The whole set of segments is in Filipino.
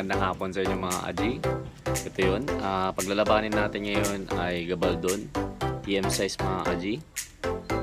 Magandang hapon sa inyo mga aji. Ito yun, paglalabanin natin ngayon ay Gabaldon TM size mga aji.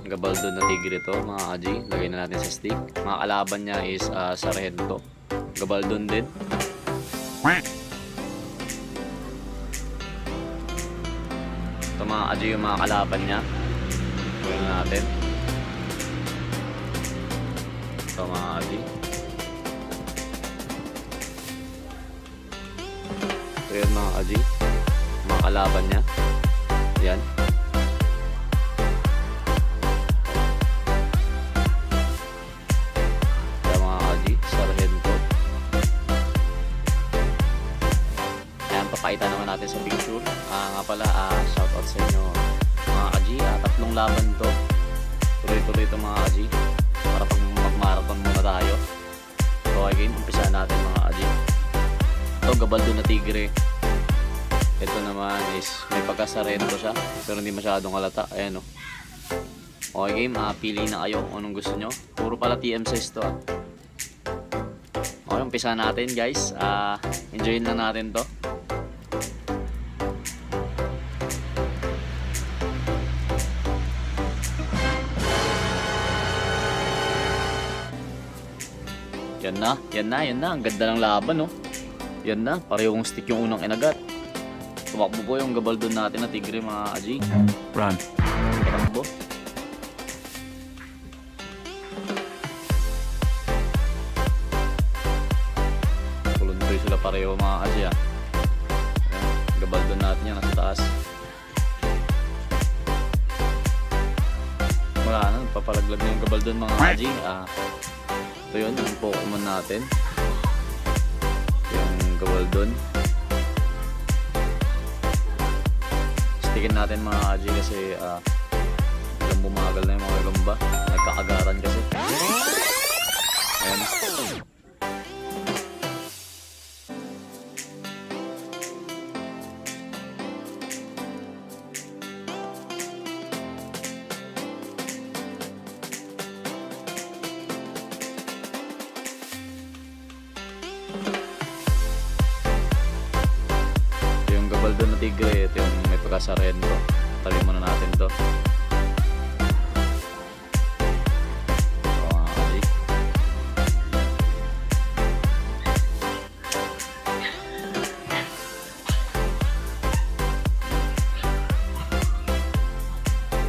Gabaldon na tigre ito mga aji. Lagay na natin sa stick. Mga kalaban niya is sarhento. Gabaldon din. Ito mga aji yung mga kalaban niya. Gawin natin. Ito mga aji. Ito yun mga aji, mga kalaban niya. Yan. Yan mga aji, sarhento. Ayan, papakita naman natin sa picture. Nga pala, shoutout sa inyo mga aji. Tatlong laban to. Tuloy-tuloy ito mga aji. Para pag mag-marathon muna tayo. So again, umpisa natin mga aji. Ito, Gabaldon na tigre. Ito naman is may pagkasarento siya pero hindi masyadong halata. Ayan o. Okay game, pili na kayo kung anong gusto nyo. Puro pala TM size to. Okay, umpisa natin guys. Enjoyin lang natin to. Yan na. Ang ganda ng laban no. Yan na, parehong stick yung unang inagat. Tumakbo po yung Gabaldon natin na tigre mga aji. Run. Tumakbo. Tuluntoy sila pareho mga aji Ayan, Gabaldon natin yan nasa taas. Wala na, papalaglag na yung Gabaldon mga aji. Ito yun, yung Pokemon natin. Gabaldon. Stickin natin mga aji kasi ilang bumagal na yung mga gagamba. Nagkakagaran kasi. Ayan. Gabaldon na tigre, ito yung may pagkasarento. Tabi muna natin to. Mga aji.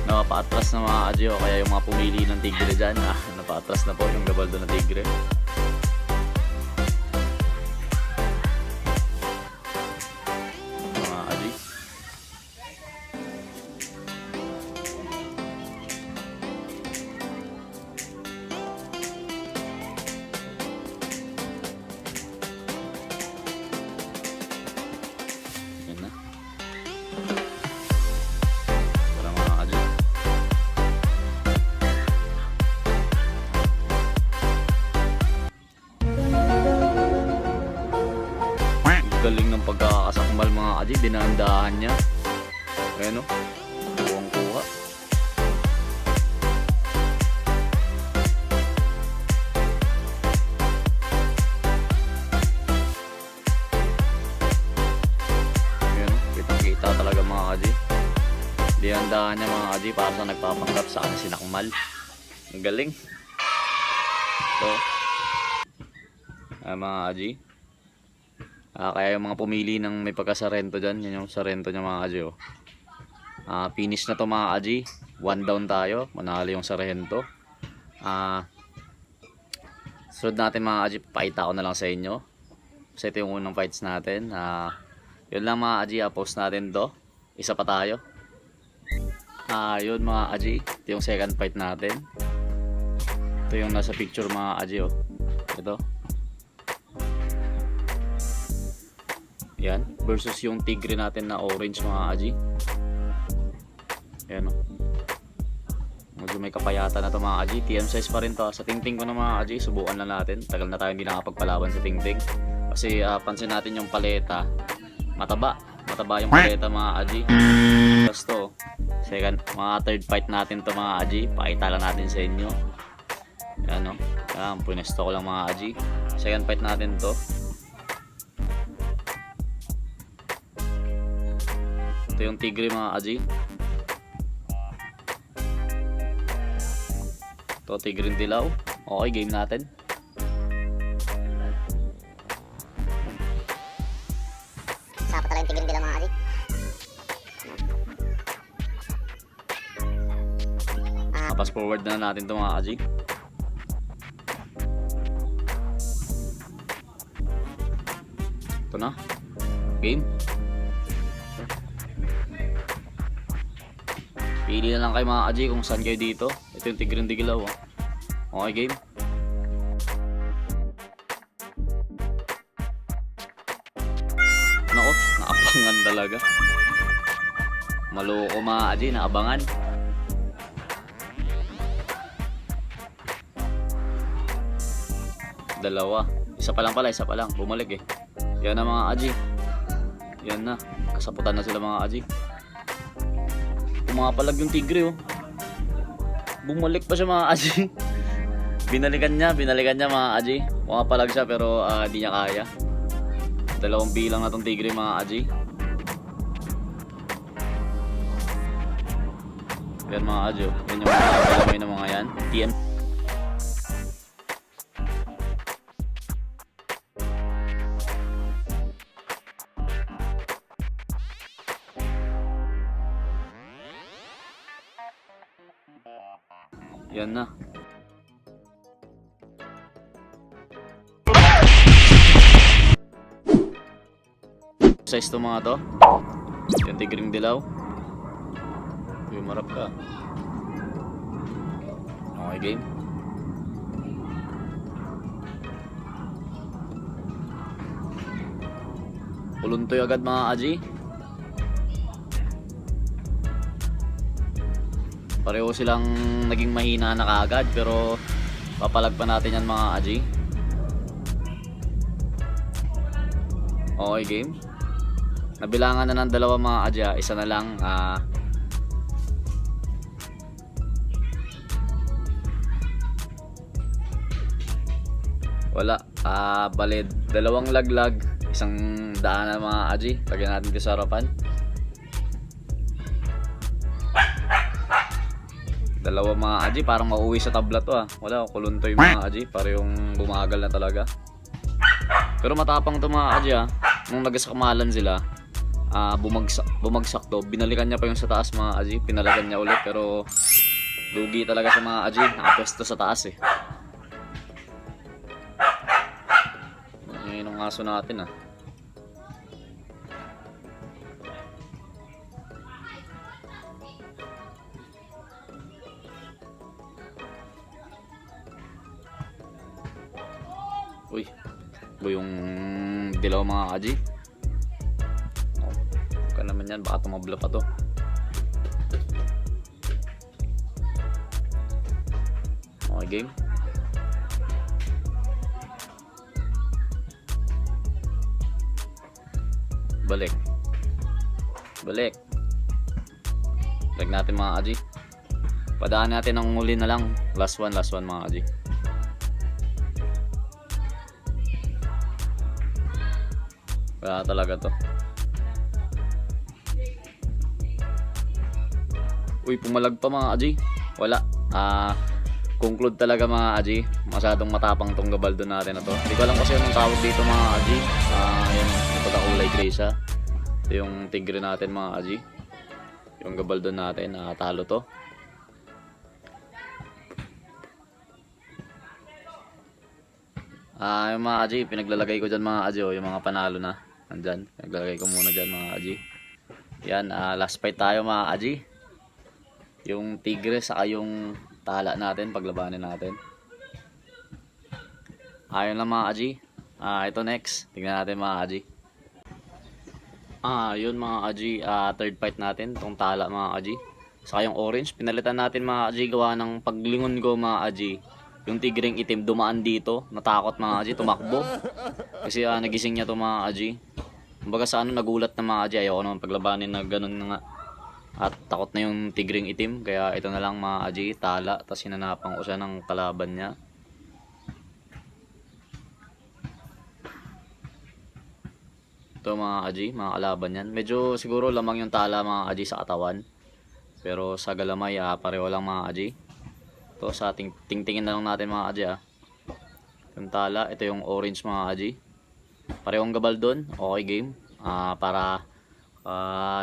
Napaatras na mga aji o kaya yung mga pumili ng tigre dyan. Napaatras na po yung Gabaldon na tigre. Galing ng pagkakasakmal mga aji, dinahandahan niya. Ayan o, kuwang-kuha. Ayan o, kitang-kita talaga mga aji. Dinahandahan niya mga aji para sa nagpapanggap sa kanya sinakmal. Ang galing. Ito, mga aji. Kaya yung mga pumili ng may pagkasarento dyan, yan yung sarento niya mga aji oh. Finish na to mga aji. 1 down tayo, manalo yung sarento. Sunod natin mga aji, pakita ko na lang sa inyo. Kasi ito yung unang fights natin. Yun lang mga aji, post natin to. Isa pa tayo. Yun mga aji, ito yung second fight natin. Ito yung nasa picture mga aji oh. Ito. Yan, versus yung tigre natin na orange mga aji. Yan o. Medyo may kapayata na to mga aji. TM size pa rin to. Sa tingting ko na mga aji, subukan na natin. Tagal na tayo hindi nakapagpalaban sa tingting. Kasi pansin natin yung paleta. Mataba yung paleta mga aji. Tapos to, second, mga third fight natin to mga aji. Pakita lang natin sa inyo. Yan o. Yan, punesto ko lang mga aji. Second fight natin to. Ito yung tigre mga aji. Ito tigre dilaw. Okay, game natin. Sapa talaga yung tigre dilaw mga aji. Pass forward na natin ito mga aji. Ito na. Game. Pili na lang kayo mga aji kung saan kayo dito. Ito yung tigre dilaw. Okay, game. Nako, naabangan talaga. Maloko mga aji, naabangan. Dalawa. Isa pa lang pala, isa pa lang. Bumalik eh. Yan na mga aji. Yan na. Kasaputan na sila mga aji. Pumapalag yung tigre oh. Bumalik pa siya mga aji. Binalikan niya mga aji. Pumapalag siya pero di niya kaya. Dalawang bilang na tong tigre mga aji. Yan mga aji oh. Yan yung mga kalamay ng mga yan. TM. Yan na. Size to mga to. Yung tigring dilaw. Umarap ka. Okay, game. Uluntoy agad mga aji. Pareho silang naging mahina na kaagad pero papalag pa natin yan mga aji. Okay, game. Nabilangan na ng dalawa mga aji. Isa na lang. Wala. Bale, dalawang laglag. Isang daan na mga aji. Lagyan natin ito sa harapan. Dalawa mga aji, parang mauwi sa tabla to Wala, kuluntoy mga aji, parang bumagal na talaga. Pero matapang to mga aji Nung nagsakmalan sila, bumagsak to. Binalikan niya pa yung sa taas mga aji, pinalagan niya ulit. Pero lugi talaga sa mga aji, nakapwesto sa taas eh. Yan yung aso natin Uy, yung dilaw mga aji. Baka naman yan, baka tumabla pa to. Okay, game. Balik. Lag natin mga aji. Padaan natin ang huli na lang. Last one mga aji. Wala talaga to. Uy, pumalag pa mga aji. Wala. Conclude talaga mga aji. Masyadong matapang tong Gabaldon natin na to. Hindi ko alam kasi anong tawag dito mga aji. Yan, ito na kulay gray siya. Ito yung tigre natin mga aji. Yung Gabaldon natin, talo to. Yung mga aji, pinaglalagay ko dyan mga aji. Yung mga panalo na. Nandyan, naglalagay ko muna dyan mga aji. Yan, last fight tayo mga aji. Yung tigre saka yung tala natin, paglabanin natin. Ayun lang mga aji. Ito next, tingnan natin mga aji. Yun mga aji, third fight natin, tong tala mga aji. Saka yung orange, pinalitan natin mga aji, gawa ng paglingon ko mga aji. Yung tigreng itim dumaan dito, natakot mga aji, tumakbo. Kasi nagising niya to mga aji. Kumbaga sa nagulat na mga aji, ayoko naman paglabanin na ganun na nga. At takot na yung tigreng itim, kaya ito na lang mga aji, tala. Tapos hinanapan ko siya ng kalaban niya. Ito Ito mga aji, mga kalaban yan. Medyo siguro lamang yung tala mga aji sa katawan. Pero sa galamay pareho lang mga aji. Ito sa ating tingtingin na lang natin mga aji Yung tala, ito yung orange mga aji. Parehong Gabaldon, okay game. Para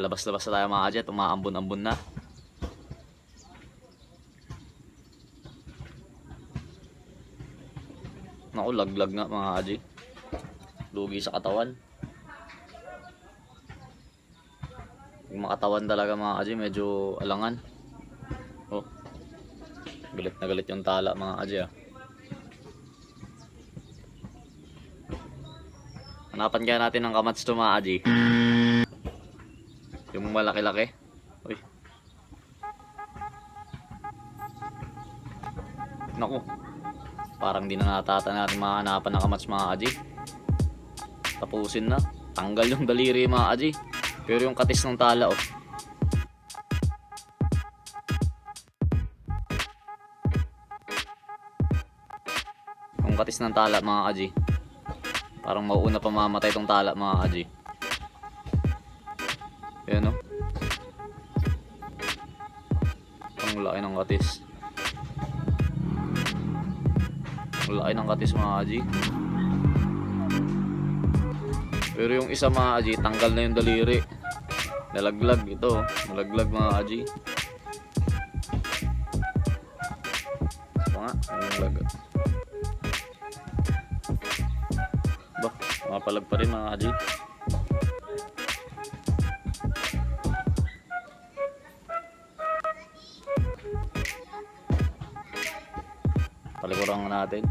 labas-labas na tayo mga aji at umaambon-ambon na. Naku, laglag nga mga aji. Lugi sa katawan. Yung mga katawan talaga mga aji, medyo alangan. Oh, galit na galit yung tala mga aji Hanapan kaya natin ng kamats to mga aji. Yung malaki-laki. Uy. Naku. Parang di na natin mahanapan ng kamats mga aji. Tapusin na. Tanggal yung daliri mga aji. Pero yung katis ng tala Yung katis ng tala mga aji. Parang mauuna pa mamatay itong tala mga aji. Ayan Ang laki ng katis. Ang laki ng katis mga aji. Pero yung isa mga aji, tanggal na yung daliri. Nalaglag ito. Nalaglag mga aji. Ito nga. Nalaglag. Ba, mapalag pa rin mga aji. Palikuran natin.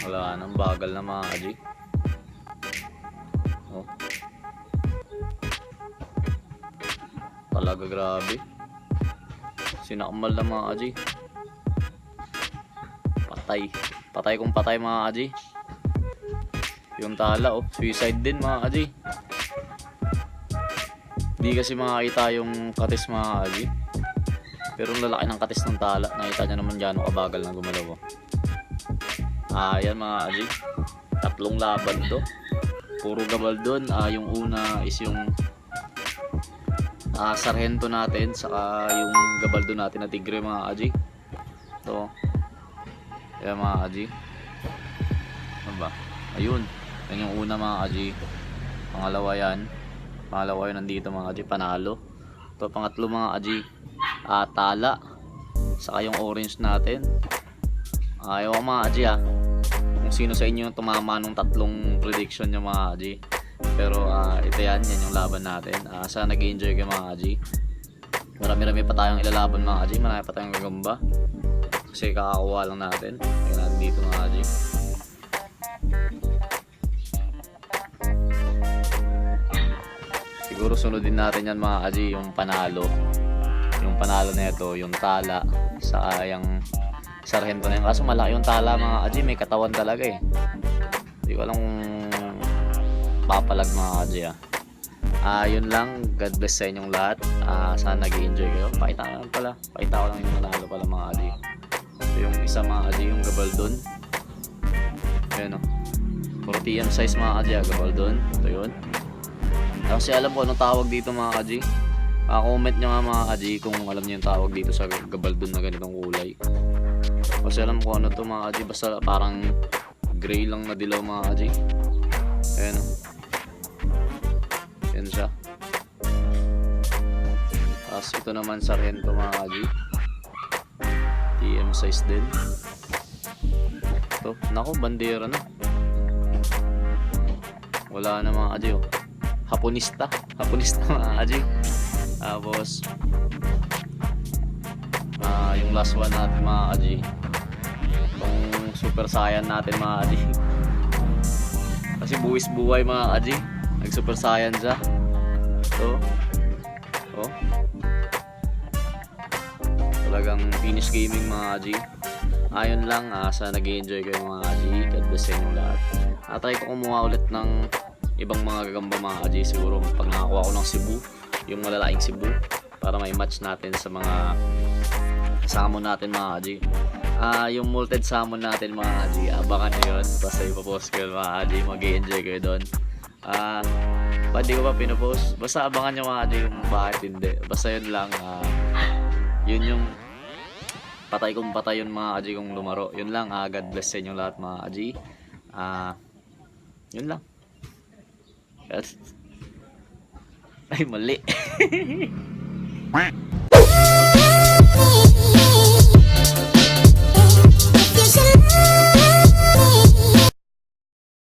Wala nang bagal na mga aji. Talaga grabe. Sinakmal na mga aji. Patay kung patay mga aji. Yung tala suicide din mga aji. Di kasi makakita yung katis mga aji. Pero ang lalaki ng katis ng tala. Nakita nyo naman gano'ng kabagal na gumalaw Ayan mga aji. 3 laban to. Puro Gabaldon. Yung una is yung sarhento natin, saka yung Gabaldon natin na tigre mga aji. Ito. Ayan mga aji. Ano ba? Ayun. Yan yung una mga aji. Pangalawa yan. Pangalawa yun nandito mga aji. Panalo. Ito pangatlo mga aji. Tala. Saka yung orange natin. Ayaw mga aji Kung sino sa inyo tumama nung 3 prediction nyo mga aji. Pero ito yan yung laban natin. Sana nag-enjoy kayo mga aji. Marami-rami pa tayong ilalaban mga aji. Marami pa tayong gagamba. Kasi kakakuha lang natin. Ayun natin dito mga aji. Siguro sunodin natin yan mga aji. Yung panalo. Yung panalo na ito. Yung tala. Sa yung sarhento na yun. Kaso malaki yung tala mga aji. May katawan talaga Hindi ko alam papalag mga aji yun lang. God bless sa inyong lahat. Sana nag-enjoy kayo. Pakita ko lang yung manalo pala mga aji. Ito yung isa mga aji, yung Gabaldon. Ayan puro TM size mga aji Gabaldon. Ito yun. Kasi alam ko anong tawag dito mga aji. Comment nyo nga mga aji kung alam nyo yung tawag dito sa Gabaldon na ganitong kulay. Kasi alam ko ano to mga aji. Basta parang gray lang na dilaw mga aji. Ayan Yan siya. Tapos ito naman sarhento mga aji. TM size din. Ito. Naku, bandera na. Wala na mga aji Haponista mga aji. Tapos yung last one natin mga aji. Itong super saiyan natin mga aji. Kasi buwis buhay mga aji. Nag super saiyan siya. Ito. Talagang finish gaming mga aji. Ayun lang. Sana nag-enjoy kayo mga aji. God bless sa inyo lahat. Try ko kumuha ulit ng ibang mga gagamba mga aji. Siguro pag nakakuha ko ng cebu, yung malalaking cebu, para may match natin sa mga samon natin mga aji. Yung malted salmon natin mga aji, abangan nyo yun. Basta ipapost ko yun mga aji. Mag-enjoy kayo doon. Ba't di ko pa pinopost? Basta abangan nyo mga G kung bakit hindi. Basta yun lang. Yun yung patay kong patay yun mga G kung lumaro. Yun lang. God bless sa inyo lahat mga G. Yun lang. Ay, mali.